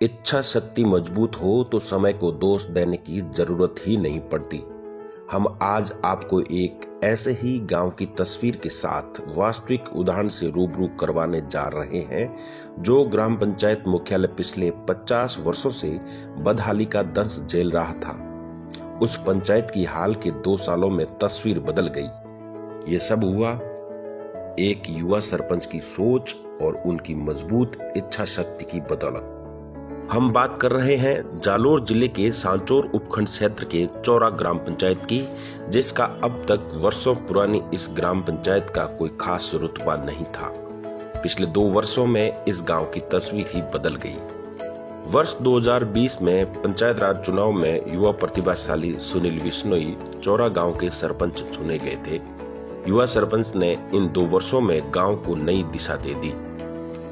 इच्छा शक्ति मजबूत हो तो समय को दोष देने की जरूरत ही नहीं पड़ती। हम आज आपको एक ऐसे ही गांव की तस्वीर के साथ वास्तविक उदाहरण से रूबरू करवाने जा रहे हैं जो ग्राम पंचायत मुख्यालय पिछले 50 वर्षों से बदहाली का दंश झेल रहा था। उस पंचायत की हाल के 2 सालों में तस्वीर बदल गई। ये सब हुआ एक युवा सरपंच की सोच और उनकी मजबूत इच्छा शक्ति की बदौलत। हम बात कर रहे हैं जालोर जिले के सांचौर उपखंड क्षेत्र के चौरा ग्राम पंचायत की, जिसका अब तक वर्षों पुरानी इस ग्राम पंचायत का कोई खास रुतबा नहीं था। पिछले 2 वर्षों में इस गांव की तस्वीर ही बदल गई। वर्ष 2020 में पंचायत राज चुनाव में युवा प्रतिभाशाली सुनील बिश्नोई चौरा गांव के सरपंच चुने गए थे। युवा सरपंच ने इन 2 वर्षों में गांव को नई दिशा दे दी।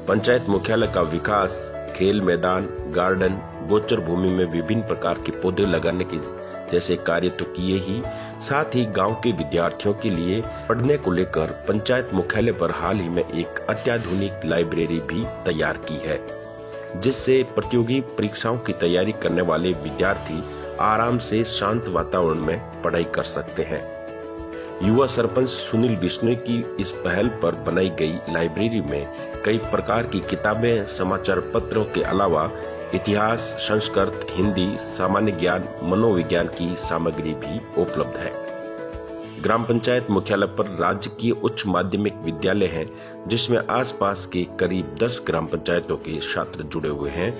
पंचायत मुख्यालय का विकास, खेल मैदान, गार्डन, गोचर भूमि में विभिन्न प्रकार के पौधे लगाने के जैसे कार्य तो किए ही, साथ ही गांव के विद्यार्थियों के लिए पढ़ने को लेकर पंचायत मुख्यालय पर हाल ही में एक अत्याधुनिक लाइब्रेरी भी तैयार की है, जिससे प्रतियोगी परीक्षाओं की तैयारी करने वाले विद्यार्थी आराम से शांत वातावरण में पढ़ाई कर सकते हैं। युवा सरपंच सुनील बिश्नोई की इस पहल पर बनाई गई लाइब्रेरी में कई प्रकार की किताबें, समाचार पत्रों के अलावा इतिहास, संस्कृत, हिंदी, सामान्य ज्ञान, मनोविज्ञान की सामग्री भी उपलब्ध है। ग्राम पंचायत मुख्यालय पर राजकीय उच्च माध्यमिक विद्यालय है, जिसमें आसपास के करीब 10 ग्राम पंचायतों के छात्र जुड़े हुए हैं।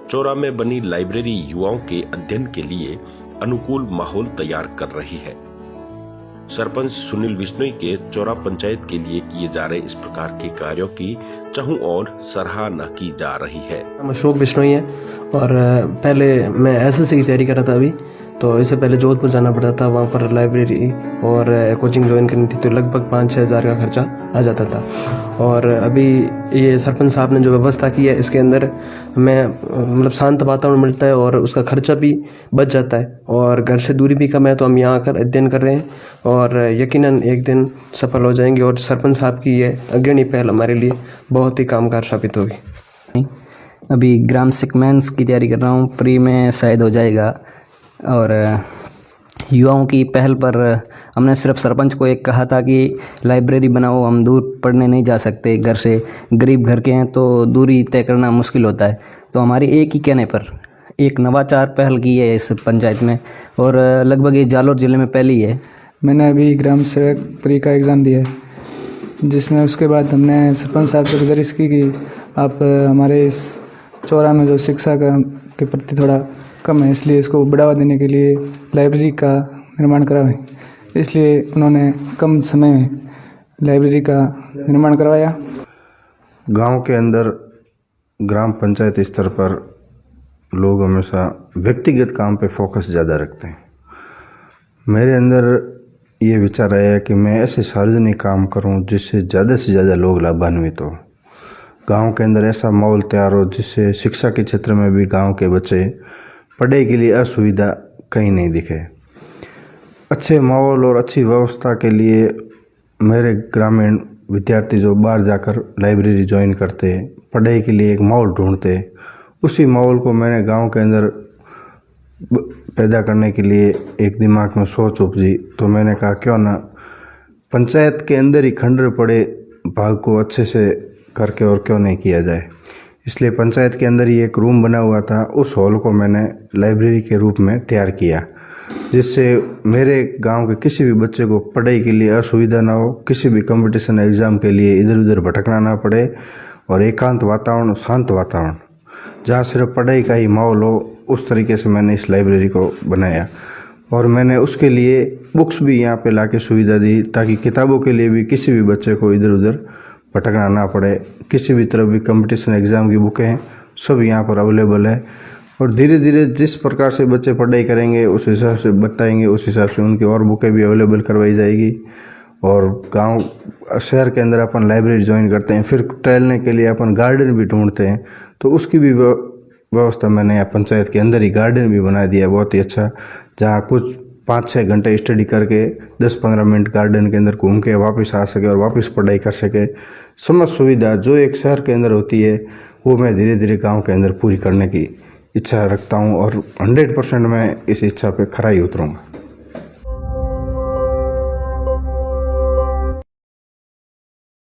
चौरा में बनी लाइब्रेरी युवाओं के अध्ययन के लिए अनुकूल माहौल तैयार कर रही है। सरपंच सुनील बिश्नोई के चौरा पंचायत के लिए किए जा रहे इस प्रकार के कार्यों की चहुं और सराहना की जा रही है। अशोक बिश्नोई है और पहले मैं एसएससी की तैयारी कर रहा था अभी, तो इससे पहले जोधपुर जाना पड़ता था, वहाँ पर लाइब्रेरी और कोचिंग ज्वाइन करनी थी, तो लगभग 5-6 हज़ार का खर्चा आ जाता था। और अभी ये सरपंच साहब ने जो व्यवस्था की है, इसके अंदर हमें मतलब शांत वातावरण मिलता है और उसका खर्चा भी बच जाता है और घर से दूरी भी कम है, तो हम यहाँ आकर अध्ययन कर रहे हैं और यकीनन एक दिन सफल हो जाएंगे। और सरपंच साहब की ये अग्रणी पहल हमारे लिए बहुत ही कामगार साबित होगी। अभी ग्राम सिकमेंस की तैयारी कर रहा हूँ, प्री में शायद हो जाएगा। और युवाओं की पहल पर हमने सिर्फ सरपंच को एक कहा था कि लाइब्रेरी बनाओ, हम दूर पढ़ने नहीं जा सकते, घर से गरीब घर के हैं तो दूरी तय करना मुश्किल होता है। तो हमारी एक ही कहने पर एक नवाचार पहल की है इस पंचायत में और लगभग ये जालोर ज़िले में पहली है। मैंने अभी ग्राम सेवक प्री का एग्ज़ाम दिया है, जिसमें उसके बाद हमने सरपंच साहब से गुजारिश की कि आप हमारे इस चौरा में जो शिक्षा के प्रति थोड़ा कम है, इसलिए इसको बढ़ावा देने के लिए लाइब्रेरी का निर्माण कराएं। इसलिए उन्होंने कम समय में लाइब्रेरी का निर्माण करवाया। गांव के अंदर ग्राम पंचायत स्तर पर लोग हमेशा व्यक्तिगत काम पे फोकस ज़्यादा रखते हैं। मेरे अंदर ये विचार आया है कि मैं ऐसे सार्वजनिक काम करूं जिससे ज़्यादा से ज़्यादा लोग लाभान्वित हो। गांव के अंदर ऐसा माहौल तैयार हो जिससे शिक्षा के क्षेत्र में भी गांव के बच्चे पढ़ाई के लिए असुविधा कहीं नहीं दिखे। अच्छे माहौल और अच्छी व्यवस्था के लिए मेरे ग्रामीण विद्यार्थी जो बाहर जाकर लाइब्रेरी ज्वाइन करते, पढ़ाई के लिए एक माहौल ढूंढते, उसी माहौल को मैंने गांव के अंदर पैदा करने के लिए एक दिमाग में सोच उपजी। तो मैंने कहा क्यों ना पंचायत के अंदर ही खंडर पड़े भाग को अच्छे से करके और क्यों नहीं किया जाए। इसलिए पंचायत के अंदर ही एक रूम बना हुआ था, उस हॉल को मैंने लाइब्रेरी के रूप में तैयार किया, जिससे मेरे गांव के किसी भी बच्चे को पढ़ाई के लिए असुविधा ना हो, किसी भी कंपटीशन एग्ज़ाम के लिए इधर उधर भटकना ना पड़े और एकांत वातावरण, शांत वातावरण जहाँ सिर्फ पढ़ाई का ही माहौल हो, उस तरीके से मैंने इस लाइब्रेरी को बनाया। और मैंने उसके लिए बुक्स भी यहाँ पे लाके सुविधा दी, ताकि किताबों के लिए भी किसी भी बच्चे को इधर उधर भटकना ना पड़े। किसी भी तरह भी कंपटीशन एग्ज़ाम की बुकें हैं, सब यहाँ पर अवेलेबल है। और धीरे धीरे जिस प्रकार से बच्चे पढ़ाई करेंगे उस हिसाब से बताएंगे, उस हिसाब से उनकी और बुकें भी अवेलेबल करवाई जाएगी। और गांव शहर के अंदर अपन लाइब्रेरी ज्वाइन करते हैं, फिर टहलने के लिए अपन गार्डन भी ढूंढते हैं, तो उसकी भी व्यवस्था मैंने यहाँ पंचायत के अंदर ही गार्डन भी बना दिया, बहुत ही अच्छा, जहाँ कुछ 5-6 घंटे स्टडी करके 10-15 मिनट गार्डन के अंदर घूम के वापस आ सके और वापस पढ़ाई कर सके। समस्त सुविधा जो एक शहर के अंदर होती है वो मैं धीरे धीरे गांव के अंदर पूरी करने की इच्छा रखता हूँ और 100% मैं इस इच्छा पे खरा ही उतरूँगा।